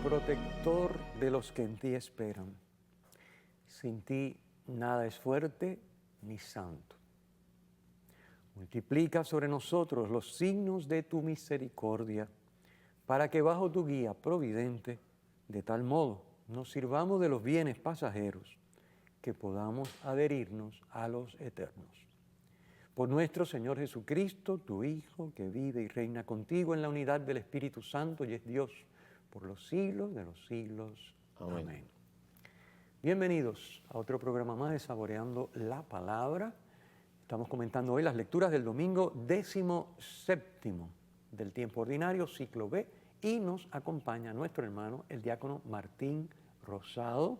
protector de los que en ti esperan. Sin ti nada es fuerte ni santo. Multiplica sobre nosotros los signos de tu misericordia, para que bajo tu guía providente, de tal modo nos sirvamos de los bienes pasajeros, que podamos adherirnos a los eternos. Por nuestro Señor Jesucristo, tu Hijo, que vive y reina contigo en la unidad del Espíritu Santo y es Dios por los siglos de los siglos. Amén. Amén. Bienvenidos a otro programa más de Saboreando la Palabra. Estamos comentando hoy las lecturas del domingo 17 del tiempo ordinario, ciclo B, y nos acompaña nuestro hermano, el diácono Martín Rosado,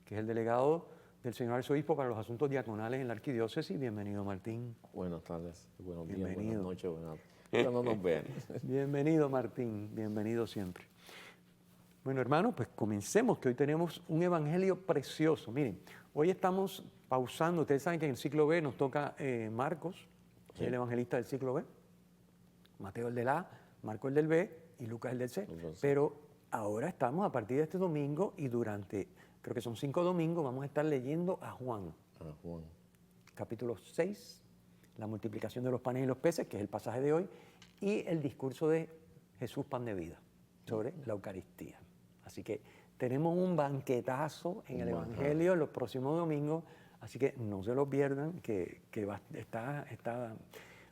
que es el delegado del señor arzobispo para los asuntos diaconales en la arquidiócesis. Bienvenido, Martín. Buenas tardes, buenos días, Bienvenido. buenas noches, cuando nos vean. Bienvenido, Martín, bienvenido siempre. Bueno, hermanos, pues comencemos, que hoy tenemos un evangelio precioso. Miren, hoy estamos pausando. Ustedes saben que en el ciclo B nos toca Marcos, sí, el evangelista del ciclo B, Mateo el del A, Marcos el del B y Lucas el del C. Entonces, pero ahora estamos a partir de este domingo y durante, creo que son 5 domingos, vamos a estar leyendo a Juan. Capítulo 6, la multiplicación de los panes y los peces, que es el pasaje de hoy, y el discurso de Jesús pan de vida sobre la Eucaristía. Así que tenemos un banquetazo en el Evangelio los próximos domingos, así que no se lo pierdan, que está...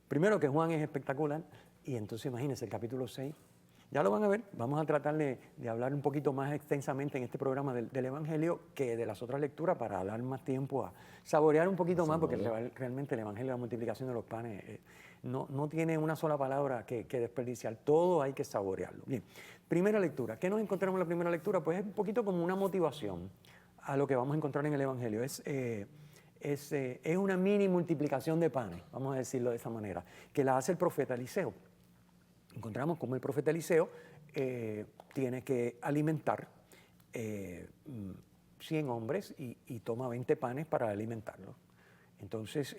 Primero que Juan es espectacular, y entonces imagínense el capítulo 6, ya lo van a ver, vamos a tratar de hablar un poquito más extensamente en este programa del Evangelio que de las otras lecturas para dar más tiempo a saborear un poquito más, porque realmente el Evangelio de la multiplicación de los panes no tiene una sola palabra que desperdiciar, todo hay que saborearlo. Bien, primera lectura. ¿Qué nos encontramos en la primera lectura? Pues es un poquito como una motivación a lo que vamos a encontrar en el Evangelio. Es una mini multiplicación de panes, vamos a decirlo de esa manera, que la hace el profeta Eliseo. Encontramos cómo el profeta Eliseo tiene que alimentar 100 hombres y toma 20 panes para alimentarlos. Entonces,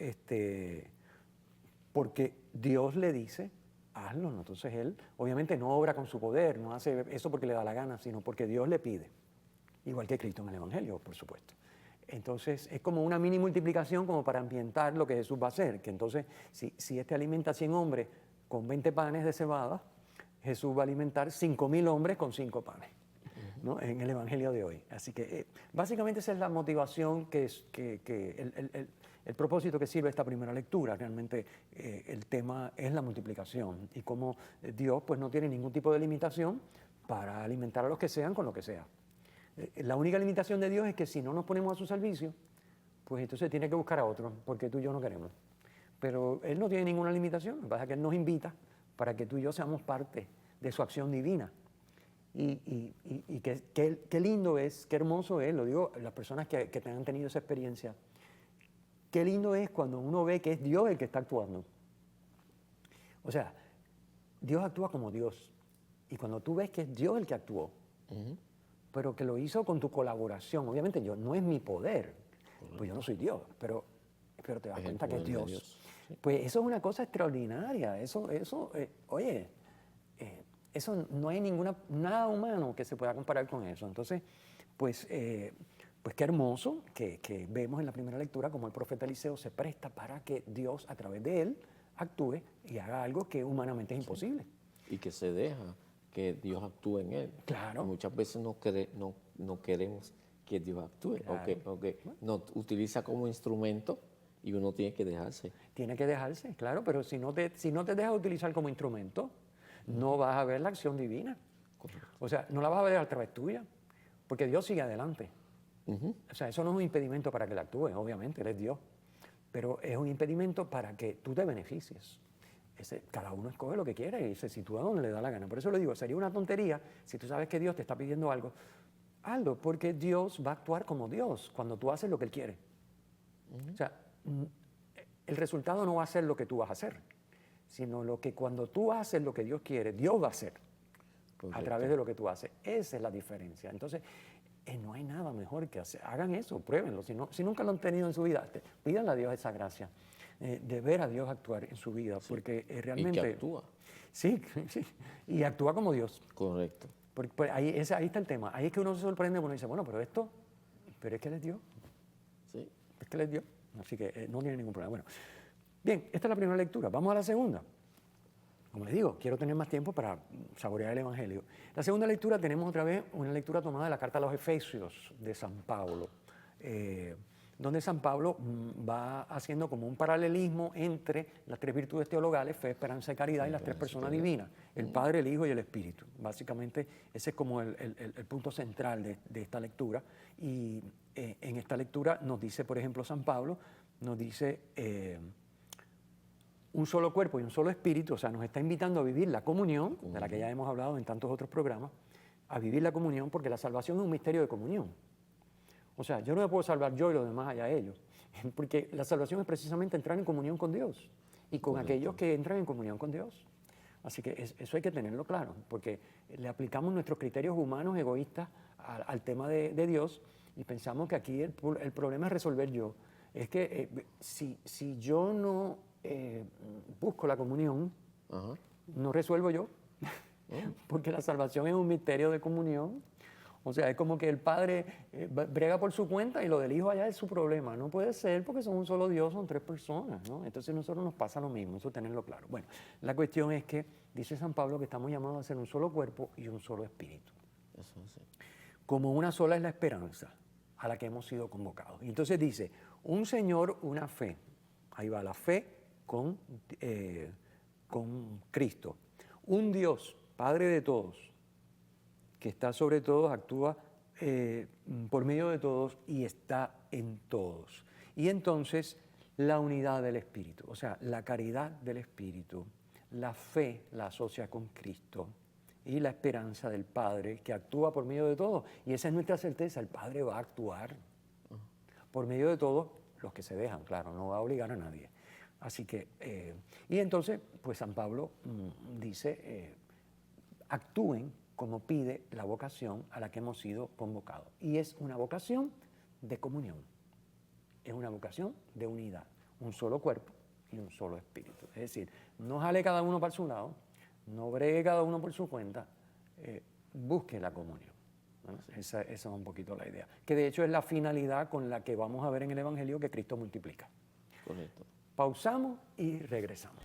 porque Dios le dice, hazlo, ¿no? Entonces él obviamente no obra con su poder, no hace eso porque le da la gana, sino porque Dios le pide, igual que Cristo en el Evangelio, por supuesto. Entonces es como una mini multiplicación como para ambientar lo que Jesús va a hacer, que entonces si alimenta a 100 hombres con 20 panes de cebada, Jesús va a alimentar 5,000 hombres con 5 panes, ¿no? En el Evangelio de hoy. Así que básicamente esa es la motivación, el propósito que sirve esta primera lectura. Realmente el tema es la multiplicación y cómo Dios pues no tiene ningún tipo de limitación para alimentar a los que sean con lo que sea. La única limitación de Dios es que si no nos ponemos a su servicio, pues entonces tiene que buscar a otro, porque tú y yo no queremos. Pero Él no tiene ninguna limitación, lo que pasa es que Él nos invita para que tú y yo seamos parte de su acción divina. Y qué lindo es, qué hermoso es, lo digo las personas que han tenido esa experiencia, qué lindo es cuando uno ve que es Dios el que está actuando. O sea, Dios actúa como Dios. Y cuando tú ves que es Dios el que actuó, pero que lo hizo con tu colaboración, obviamente no es mi poder, pues yo no soy Dios, pero te das cuenta que es Dios. Pues eso es una cosa extraordinaria, eso no hay nada humano que se pueda comparar con eso. Entonces, pues qué hermoso que vemos en la primera lectura cómo el profeta Eliseo se presta para que Dios a través de él actúe y haga algo que humanamente es imposible. Y que se deja que Dios actúe en él. Claro. Y muchas veces no queremos que Dios actúe, claro, o que nos utiliza como instrumento. Y uno tiene que dejarse. Tiene que dejarse, claro, pero si no te dejas utilizar como instrumento, no vas a ver la acción divina. Correcto. O sea, no la vas a ver a través tuya, porque Dios sigue adelante. O sea, eso no es un impedimento para que Él actúe, obviamente, Él es Dios, pero es un impedimento para que tú te beneficies. Cada uno escoge lo que quiere y se sitúa donde le da la gana. Por eso le digo, sería una tontería si tú sabes que Dios te está pidiendo algo, hazlo, porque Dios va a actuar como Dios cuando tú haces lo que Él quiere. O sea, el resultado no va a ser lo que tú vas a hacer, sino lo que cuando tú haces lo que Dios quiere, Dios va a hacer. Correcto. A través de lo que tú haces. Esa es la diferencia. Entonces, no hay nada mejor que hacer. Hagan eso, pruébenlo. Si nunca lo han tenido en su vida, pídanle a Dios esa gracia de ver a Dios actuar en su vida, porque realmente... Y que actúa. Sí, y actúa como Dios. Correcto. ahí está el tema. Ahí es que uno se sorprende cuando dice, bueno, pero es que Él es Dios. Sí. Es que Él es Dios. Así que no tiene ningún problema. Bueno, bien, esta es la primera lectura. Vamos a la segunda. Como les digo, quiero tener más tiempo para saborear el Evangelio. La segunda lectura tenemos otra vez una lectura tomada de la carta a los Efesios de San Pablo, donde San Pablo va haciendo como un paralelismo entre las tres virtudes teologales, fe, esperanza y caridad, y las tres personas divinas, el Padre, el Hijo y el Espíritu. Básicamente ese es como el punto central de esta lectura. Y en esta lectura nos dice, por ejemplo, San Pablo, nos dice un solo cuerpo y un solo espíritu, o sea, nos está invitando a vivir la comunión, de la que ya hemos hablado en tantos otros programas, a vivir la comunión, porque la salvación es un misterio de comunión. O sea, yo no me puedo salvar yo y los demás allá ellos, porque la salvación es precisamente entrar en comunión con Dios y con aquellos que entran en comunión con Dios. Así que eso hay que tenerlo claro, porque le aplicamos nuestros criterios humanos egoístas al tema de Dios y pensamos que aquí el problema es resolver yo. Es que si yo no busco la comunión, no resuelvo yo, porque la salvación es un misterio de comunión. O sea, es como que el Padre brega por su cuenta y lo del Hijo allá es su problema. No puede ser porque son un solo Dios, son tres personas, ¿no? Entonces a nosotros nos pasa lo mismo, eso tenerlo claro. Bueno, la cuestión es que dice San Pablo que estamos llamados a ser un solo cuerpo y un solo espíritu. Eso sí. Como una sola es la esperanza a la que hemos sido convocados. Y entonces dice, un Señor, una fe. Ahí va la fe con Cristo. Un Dios, Padre de todos, que está sobre todos, actúa por medio de todos y está en todos. Y entonces la unidad del Espíritu, o sea, la caridad del Espíritu, la fe la asocia con Cristo y la esperanza del Padre que actúa por medio de todos. Y esa es nuestra certeza, el Padre va a actuar por medio de todos los que se dejan, claro, no va a obligar a nadie. Así que, y entonces, pues San Pablo dice, actúen como pide la vocación a la que hemos sido convocados. Y es una vocación de comunión, es una vocación de unidad, un solo cuerpo y un solo espíritu. Es decir, no jale cada uno para su lado, no bregue cada uno por su cuenta, busque la comunión. ¿No? Esa es un poquito la idea, que de hecho es la finalidad con la que vamos a ver en el Evangelio que Cristo multiplica. Correcto. Pausamos y regresamos.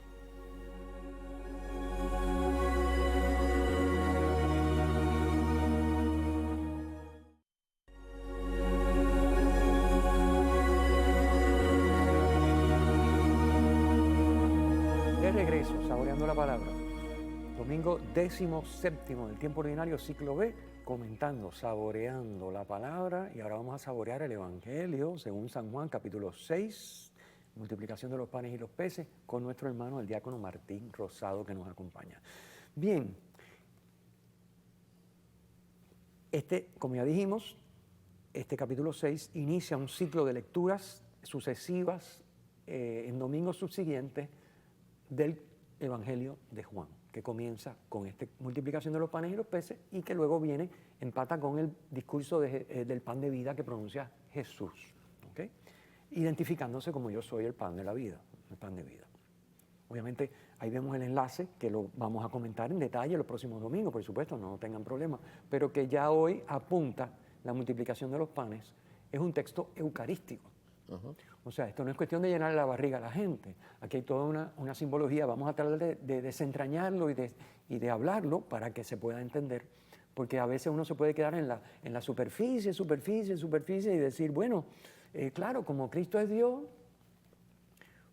De regreso, saboreando la palabra. Domingo 17º del tiempo ordinario, ciclo B, comentando, saboreando la palabra. Y ahora vamos a saborear el Evangelio según San Juan, capítulo 6, multiplicación de los panes y los peces, con nuestro hermano, el diácono Martín Rosado, que nos acompaña. Bien, como ya dijimos, este capítulo 6 inicia un ciclo de lecturas sucesivas en domingos subsiguientes del Evangelio de Juan, que comienza con esta multiplicación de los panes y los peces y que luego empata con el discurso del pan de vida que pronuncia Jesús, ¿okay? Identificándose como yo soy el pan de la vida, el pan de vida. Obviamente ahí vemos el enlace que lo vamos a comentar en detalle los próximos domingos, por supuesto, no tengan problema, pero que ya hoy apunta la multiplicación de los panes, es un texto eucarístico. O sea, esto no es cuestión de llenar la barriga a la gente. Aquí hay toda una simbología. Vamos a tratar de desentrañarlo y de hablarlo para que se pueda entender. Porque a veces uno se puede quedar en la superficie y decir, bueno, claro, como Cristo es Dios,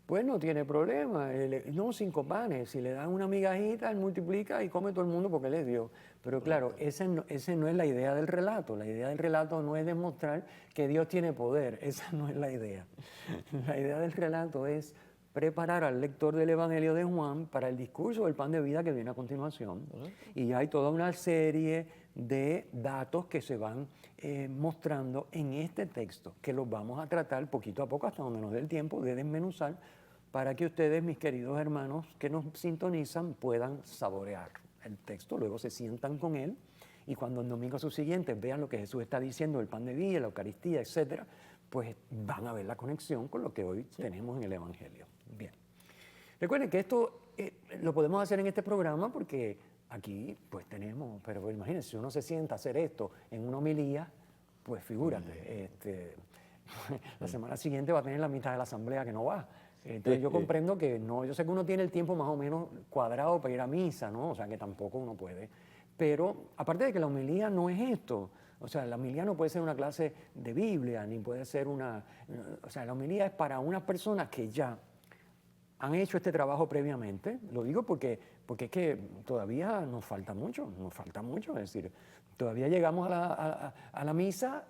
pues no tiene problema. No, 5 panes. Si le dan una migajita, Él multiplica y come todo el mundo porque Él es Dios. Pero claro, esa no es la idea del relato. La idea del relato no es demostrar que Dios tiene poder. Esa no es la idea. La idea del relato es preparar al lector del Evangelio de Juan para el discurso del pan de vida que viene a continuación. Y hay toda una serie de datos que se van mostrando en este texto, que los vamos a tratar poquito a poco hasta donde nos dé el tiempo de desmenuzar para que ustedes, mis queridos hermanos que nos sintonizan, puedan saborear el texto, luego se sientan con él y cuando el domingo subsiguiente vean lo que Jesús está diciendo, el pan de vida, la Eucaristía, etcétera, pues van a ver la conexión con lo que hoy tenemos en el Evangelio. Bien. Recuerden que esto lo podemos hacer en este programa porque aquí pues tenemos, pero imagínense, si uno se sienta a hacer esto en una homilía, pues figúrate, la semana siguiente va a tener la mitad de la asamblea que no va. Entonces yo comprendo que no, yo sé que uno tiene el tiempo más o menos cuadrado para ir a misa, ¿no? O sea que tampoco uno puede. Pero aparte de que la homilía no es esto, o sea, la homilía no puede ser una clase de Biblia, ni puede ser o sea, la homilía es para unas personas que ya han hecho este trabajo previamente. Lo digo porque es que todavía nos falta mucho, es decir, todavía llegamos a la misa.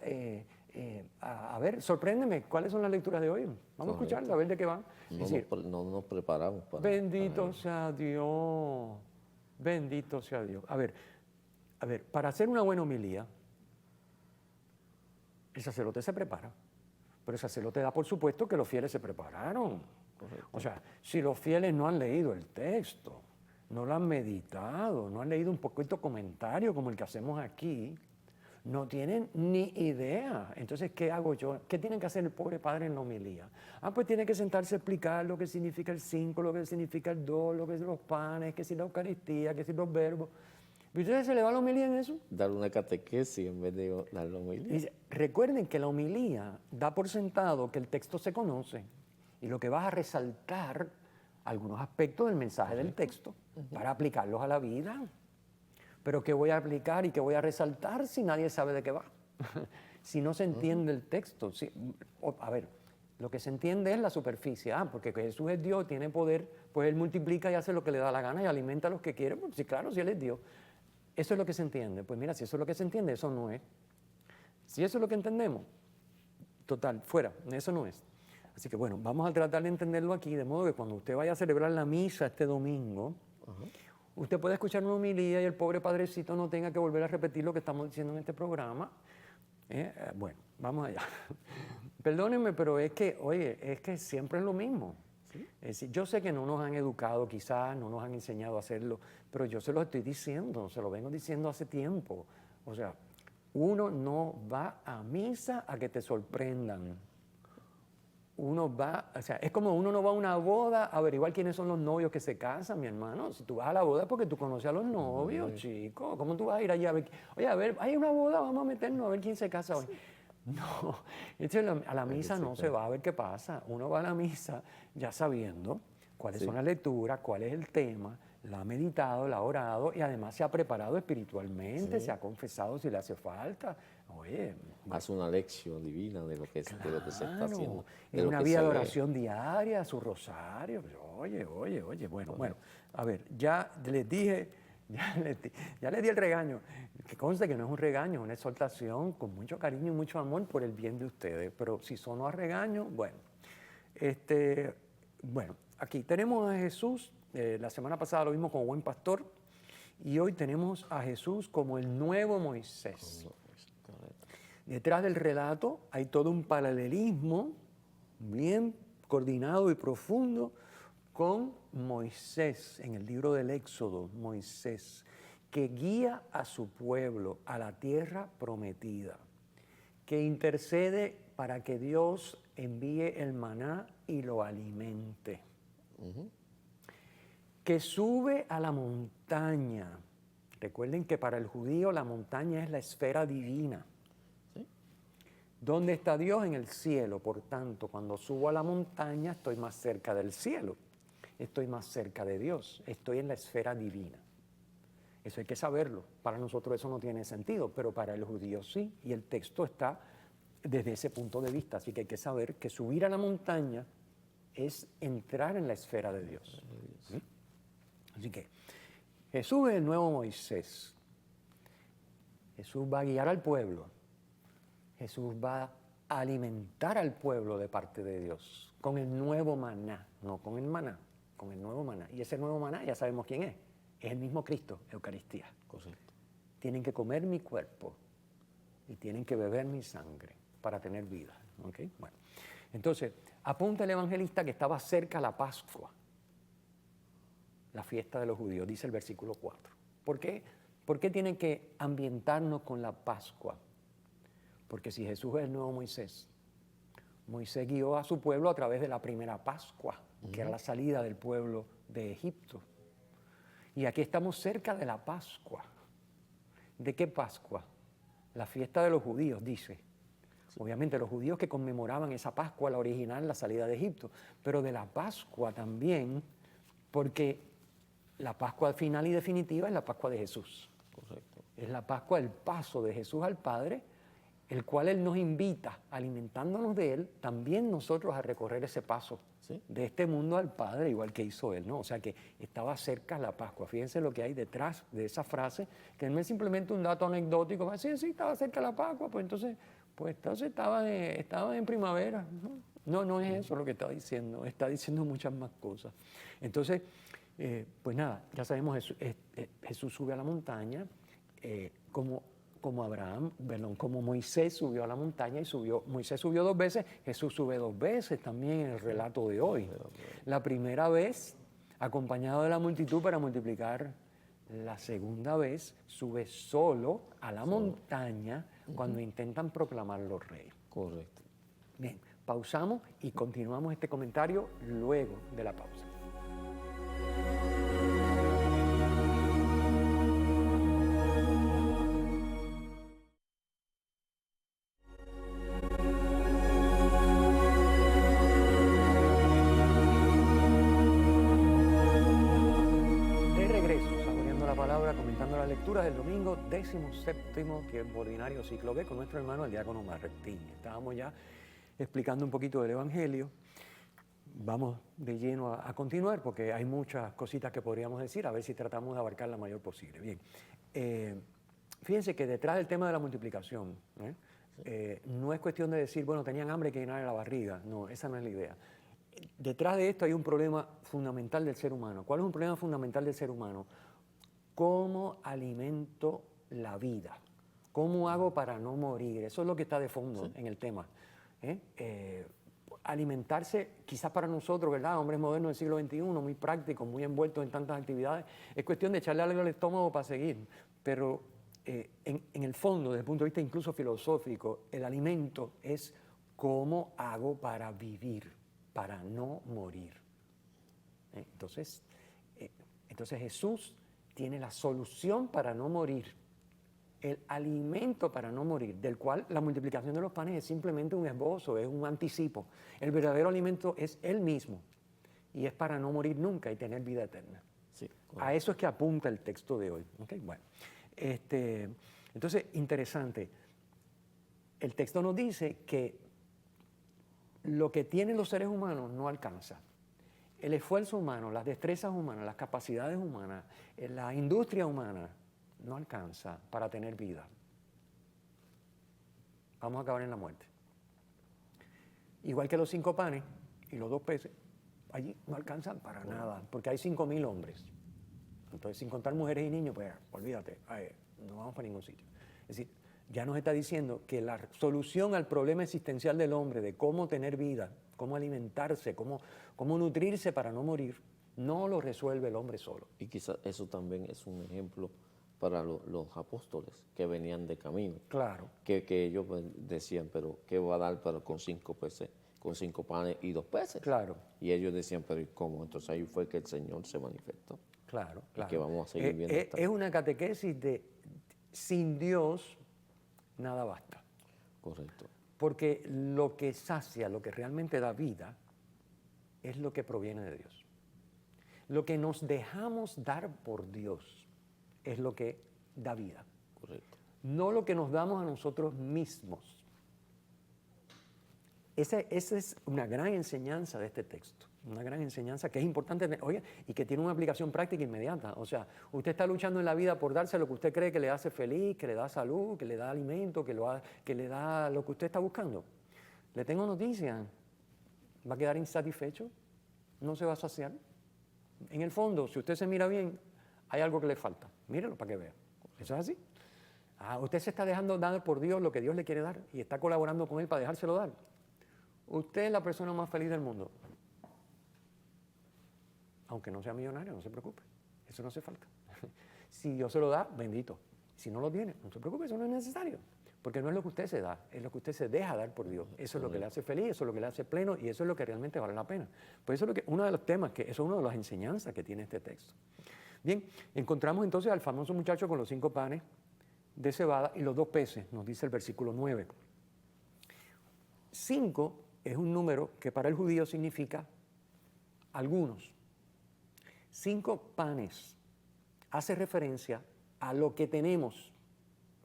A ver, sorpréndeme, ¿cuáles son las lecturas de hoy? Vamos a escucharlas, a ver de qué van. No nos preparamos para... Bendito sea Dios, bendito sea Dios. A ver, para hacer una buena homilía, el sacerdote se prepara, pero el sacerdote da por supuesto que los fieles se prepararon. Correcto. O sea, si los fieles no han leído el texto, no lo han meditado, no han leído un poquito comentario como el que hacemos aquí, no tienen ni idea. Entonces, ¿qué hago yo? ¿Qué tiene que hacer el pobre padre en la homilía? Pues tiene que sentarse a explicar lo que significa el 5, lo que significa el 2, lo que son los panes, que si la Eucaristía, que si los verbos. ¿Y ustedes se le va la homilía en eso? Dar una catequesis en vez de dar la homilía. Y recuerden que la homilía da por sentado que el texto se conoce y lo que vas a resaltar algunos aspectos del mensaje del texto para aplicarlos a la vida. Pero ¿qué voy a aplicar y qué voy a resaltar si nadie sabe de qué va? Si no se entiende el texto. A ver, lo que se entiende es la superficie. Porque Jesús es Dios, tiene poder, pues Él multiplica y hace lo que le da la gana y alimenta a los que quiere. Pues sí, claro, si Él es Dios. Eso es lo que se entiende. Pues mira, si eso es lo que se entiende, eso no es. Si eso es lo que entendemos, total, fuera, eso no es. Así que bueno, vamos a tratar de entenderlo aquí, de modo que cuando usted vaya a celebrar la misa este domingo, usted puede escuchar una homilía y el pobre padrecito no tenga que volver a repetir lo que estamos diciendo en este programa. Bueno, vamos allá. Perdónenme, pero es que, oye, es que siempre es lo mismo. ¿Sí? Es decir, yo sé que no nos han educado, quizás no nos han enseñado a hacerlo, pero yo se lo estoy diciendo, se lo vengo diciendo hace tiempo. O sea, uno no va a misa a que te sorprendan. Uno va, o sea, es como uno no va a una boda a averiguar quiénes son los novios que se casan, mi hermano. Si tú vas a la boda es porque tú conoces a los novios, chico. ¿Cómo tú vas a ir allá a ver? Oye, a ver, hay una boda, vamos a meternos a ver quién se casa hoy. No, a la misa no se va a ver qué pasa. Uno va a la misa ya sabiendo cuáles son las lecturas, cuál es el tema, la ha meditado, la ha orado y además se ha preparado espiritualmente, se ha confesado si le hace falta. Oye, hace una lección divina de lo que se está haciendo. Es una vida de oración diaria, su rosario. Oye, bueno, a ver, ya les dije, ya les di el regaño. Que conste que no es un regaño, es una exhortación con mucho cariño y mucho amor por el bien de ustedes. Pero si sonó a regaño, bueno. Bueno, aquí tenemos a Jesús. La semana pasada lo vimos como buen pastor. Y hoy tenemos a Jesús como el nuevo Moisés. Detrás del relato hay todo un paralelismo bien coordinado y profundo con Moisés, en el libro del Éxodo, Moisés, que guía a su pueblo a la tierra prometida, que intercede para que Dios envíe el maná y lo alimente, que sube a la montaña. Recuerden que para el judío la montaña es la esfera divina. ¿Dónde está Dios? En el cielo. Por tanto, cuando subo a la montaña, estoy más cerca del cielo. Estoy más cerca de Dios. Estoy en la esfera divina. Eso hay que saberlo. Para nosotros eso no tiene sentido, pero para el judío sí. Y el texto está desde ese punto de vista. Así que hay que saber que subir a la montaña es entrar en la esfera de Dios. ¿Sí? Así que Jesús es el nuevo Moisés. Jesús va a guiar al pueblo. Jesús va a alimentar al pueblo de parte de Dios con el nuevo maná, no con el maná, con el nuevo maná. Y ese nuevo maná ya sabemos quién es el mismo Cristo, Eucaristía. Correcto. Tienen que comer mi cuerpo y tienen que beber mi sangre para tener vida. ¿Okay? Bueno, entonces, apunta el evangelista que estaba cerca la Pascua, la fiesta de los judíos, dice el versículo 4. ¿Por qué? ¿Por qué tienen que ambientarnos con la Pascua? Porque si Jesús es el nuevo Moisés, Moisés guió a su pueblo a través de la primera Pascua, que era la salida del pueblo de Egipto. Y aquí estamos cerca de la Pascua. ¿De qué Pascua? La fiesta de los judíos, dice. Obviamente los judíos que conmemoraban esa Pascua, la original, la salida de Egipto, pero de la Pascua también, porque la Pascua final y definitiva es la Pascua de Jesús. Correcto. Es la Pascua, el paso de Jesús al Padre, el cual Él nos invita, alimentándonos de Él, también nosotros a recorrer ese paso Sí. de este mundo al Padre, igual que hizo Él, ¿no? O sea que estaba cerca la Pascua. Fíjense lo que hay detrás de esa frase, que no es simplemente un dato anecdótico, sí, estaba cerca la Pascua, pues entonces estaba en primavera. No es eso lo que está diciendo muchas más cosas. Entonces, pues nada, ya sabemos, Jesús sube a la montaña, como Moisés subió a la montaña Moisés subió 2 veces, Jesús sube 2 veces también en el relato de hoy. La primera vez acompañado de la multitud para multiplicar, la segunda vez sube solo a la montaña cuando intentan proclamarlo rey. Correcto. Bien, pausamos y continuamos este comentario luego de la pausa. De regreso, saboreando la palabra, comentando las lecturas del domingo 17º tiempo ordinario ciclo B con nuestro hermano el diácono Martín. Estábamos ya explicando un poquito del Evangelio. Vamos de lleno a continuar porque hay muchas cositas que podríamos decir, a ver si tratamos de abarcar la mayor posible. Bien, fíjense que detrás del tema de la multiplicación, no es cuestión de decir, bueno, tenían hambre que llenar la barriga, no, esa no es la idea. Detrás de esto hay un problema fundamental del ser humano. ¿Cuál es un problema fundamental del ser humano? ¿Cómo alimento la vida? ¿Cómo hago para no morir? Eso es lo que está de fondo en el tema. Alimentarse, quizás para nosotros, ¿verdad? Hombres modernos del siglo XXI, muy prácticos, muy envueltos en tantas actividades, es cuestión de echarle algo al estómago para seguir. Pero en el fondo, desde el punto de vista incluso filosófico, el alimento es cómo hago para vivir, para no morir. Entonces Jesús tiene la solución para no morir, el alimento para no morir, del cual la multiplicación de los panes es simplemente un esbozo, es un anticipo. El verdadero alimento es Él mismo y es para no morir nunca y tener vida eterna. Sí, a eso es que apunta el texto de hoy. ¿Okay? Bueno, entonces, interesante. El texto nos dice que lo que tienen los seres humanos no alcanza. El esfuerzo humano, las destrezas humanas, las capacidades humanas, la industria humana no alcanza para tener vida. Vamos a acabar en la muerte. Igual que los 5 panes y los 2 peces, allí no alcanzan para nada, porque hay 5.000 hombres. Entonces, sin contar mujeres y niños, pues olvídate, no vamos para ningún sitio. Es decir, ya nos está diciendo que la solución al problema existencial del hombre, de cómo tener vida, cómo alimentarse, cómo nutrirse para no morir, no lo resuelve el hombre solo. Y quizás eso también es un ejemplo para los apóstoles que venían de camino. Claro. Que ellos decían, pero ¿qué va a dar con 5 peces, con 5 panes y 2 peces? Claro. Y ellos decían, pero ¿y cómo? Entonces ahí fue que el Señor se manifestó. Claro. Y que vamos a seguir viendo. Es una catequesis de sin Dios nada basta. Correcto. Porque lo que sacia, lo que realmente da vida, es lo que proviene de Dios. Lo que nos dejamos dar por Dios es lo que da vida. Correcto. No lo que nos damos a nosotros mismos. Esa es una gran enseñanza de este texto. Una gran enseñanza que es importante, oye, y que tiene una aplicación práctica inmediata. O sea, usted está luchando en la vida por darse lo que usted cree que le hace feliz, que le da salud, que le da alimento, que le da lo que usted está buscando. Le tengo noticias. ¿Va a quedar insatisfecho? ¿No se va a saciar? En el fondo, si usted se mira bien, hay algo que le falta. Mírelo para que vea. ¿Eso es así? Usted se está dejando dar por Dios lo que Dios le quiere dar y está colaborando con Él para dejárselo dar. Usted es la persona más feliz del mundo. Aunque no sea millonario, no se preocupe. Eso no hace falta. Si Dios se lo da, bendito. Si no lo tiene, no se preocupe, eso no es necesario. Porque no es lo que usted se da, es lo que usted se deja dar por Dios. Eso es lo que le hace feliz, eso es lo que le hace pleno y eso es lo que realmente vale la pena. Por eso es uno de los temas, eso es una de las enseñanzas que tiene este texto. Bien, encontramos entonces al famoso muchacho con los 5 panes de cebada y los 2 peces, nos dice el versículo 9. 5 es un número que para el judío significa algunos. 5 panes hace referencia a lo que tenemos,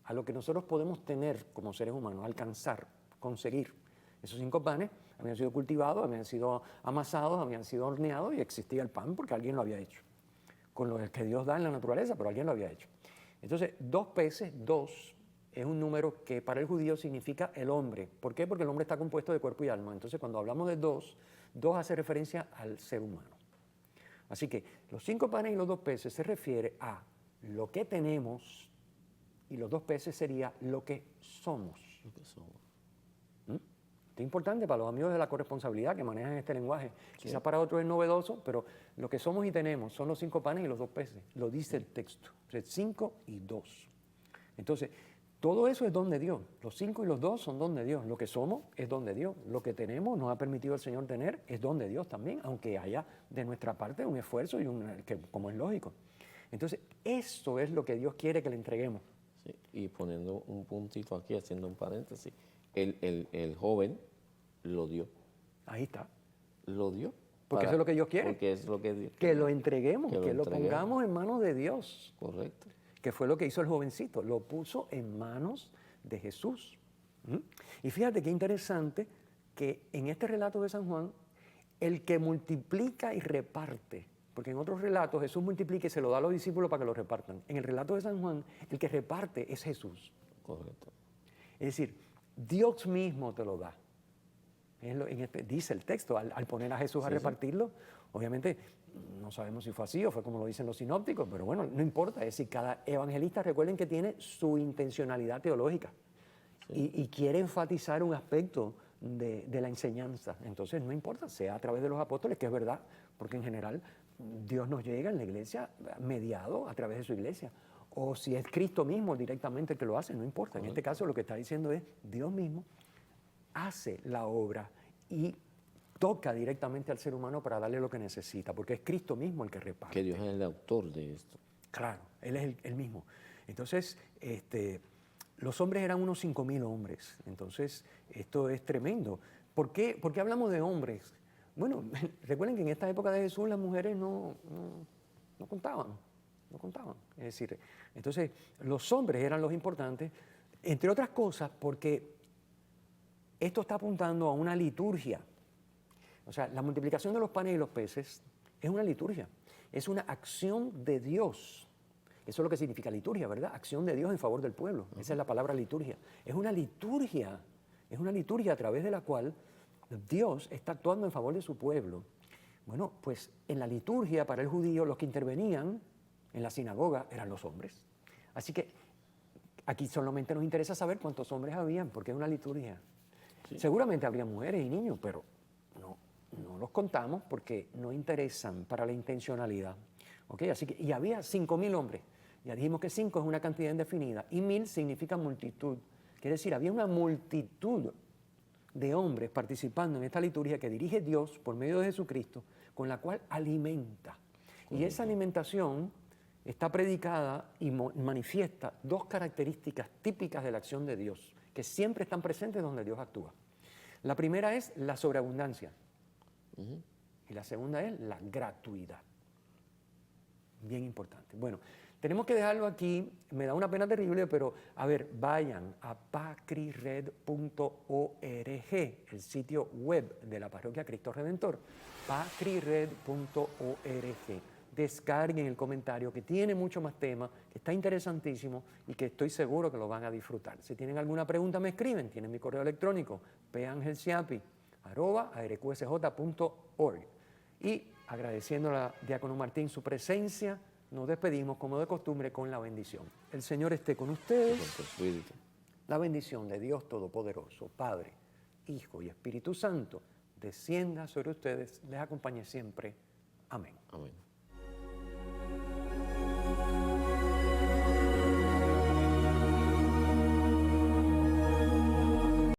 a lo que nosotros podemos tener como seres humanos, alcanzar, conseguir. Esos 5 panes habían sido cultivados, habían sido amasados, habían sido horneados y existía el pan porque alguien lo había hecho. Con lo que Dios da en la naturaleza, pero alguien lo había hecho. Entonces, 2 peces, 2, es un número que para el judío significa el hombre. ¿Por qué? Porque el hombre está compuesto de cuerpo y alma. Entonces, cuando hablamos de 2, 2 hace referencia al ser humano. Así que los 5 panes y los 2 peces se refiere a lo que tenemos y los 2 peces sería lo que somos. Lo que somos. Esto es importante para los amigos de la corresponsabilidad que manejan este lenguaje. Sí. Quizás para otros es novedoso, pero lo que somos y tenemos son los 5 panes y los 2 peces. Lo dice el texto. 5 y 2. Entonces, todo eso es don de Dios. Los 5 y los 2 son don de Dios. Lo que somos es don de Dios. Lo que tenemos, nos ha permitido el Señor tener, es don de Dios también, aunque haya de nuestra parte un esfuerzo, como es lógico. Entonces, eso es lo que Dios quiere que le entreguemos. Sí, y poniendo un puntito aquí, haciendo un paréntesis, el joven lo dio. Ahí está. Lo dio. Porque eso es lo que Dios quiere. Porque es lo que Dios que lo entreguemos, que lo entreguemos. pongamos en manos de Dios. Correcto. Que fue lo que hizo el jovencito, lo puso en manos de Jesús. Y fíjate qué interesante que en este relato de San Juan, el que multiplica y reparte, porque en otros relatos Jesús multiplica y se lo da a los discípulos para que lo repartan. En el relato de San Juan, el que reparte es Jesús. Correcto. Es decir, Dios mismo te lo da. Dice el texto, al poner a Jesús a repartirlo, obviamente no sabemos si fue así o fue como lo dicen los sinópticos, pero bueno, no importa. Es decir, cada evangelista, recuerden que tiene su intencionalidad teológica y quiere enfatizar un aspecto de la enseñanza. Entonces no importa, sea a través de los apóstoles, que es verdad, porque en general Dios nos llega en la iglesia mediado a través de su iglesia. O si es Cristo mismo directamente el que lo hace, no importa. En este caso lo que está diciendo es Dios mismo hace la obra y toca directamente al ser humano para darle lo que necesita, porque es Cristo mismo el que reparte. Que Dios es el autor de esto. Claro, Él es el mismo. Entonces, los hombres eran unos 5.000 hombres. Entonces, esto es tremendo. ¿Por qué hablamos de hombres? Bueno, recuerden que en esta época de Jesús las mujeres no contaban. No contaban. Es decir, entonces, los hombres eran los importantes, entre otras cosas, porque esto está apuntando a una liturgia. O sea, la multiplicación de los panes y los peces es una liturgia. Es una acción de Dios. Eso es lo que significa liturgia, ¿verdad? Acción de Dios en favor del pueblo. Esa es la palabra liturgia. Es una liturgia a través de la cual Dios está actuando en favor de su pueblo. Bueno, pues en la liturgia para el judío los que intervenían en la sinagoga eran los hombres. Así que aquí solamente nos interesa saber cuántos hombres habían, porque es una liturgia. Sí. Seguramente habría mujeres y niños, pero no los contamos porque no interesan para la intencionalidad. ¿Okay? Así que, y había 5.000 hombres. Ya dijimos que 5 es una cantidad indefinida y 1.000 significa multitud. Quiere decir, había una multitud de hombres participando en esta liturgia que dirige Dios por medio de Jesucristo, con la cual alimenta. Correcto. Y esa alimentación está predicada y manifiesta 2 características típicas de la acción de Dios, que siempre están presentes donde Dios actúa. La primera es la sobreabundancia. Y la segunda es la gratuidad. Bien importante. Bueno, tenemos que dejarlo aquí. Me da una pena terrible, pero a ver, vayan a pacrired.org, el sitio web de la Parroquia Cristo Redentor. pacrired.org. Descarguen el comentario que tiene mucho más tema, que está interesantísimo y que estoy seguro que lo van a disfrutar. Si tienen alguna pregunta me escriben, tienen mi correo electrónico pangelsiapi@arqsj.org. Y agradeciendo a Diácono Martín su presencia, nos despedimos como de costumbre con la bendición. El Señor esté con ustedes. Con tu espíritu. La bendición de Dios Todopoderoso, Padre, Hijo y Espíritu Santo, descienda sobre ustedes, les acompañe siempre.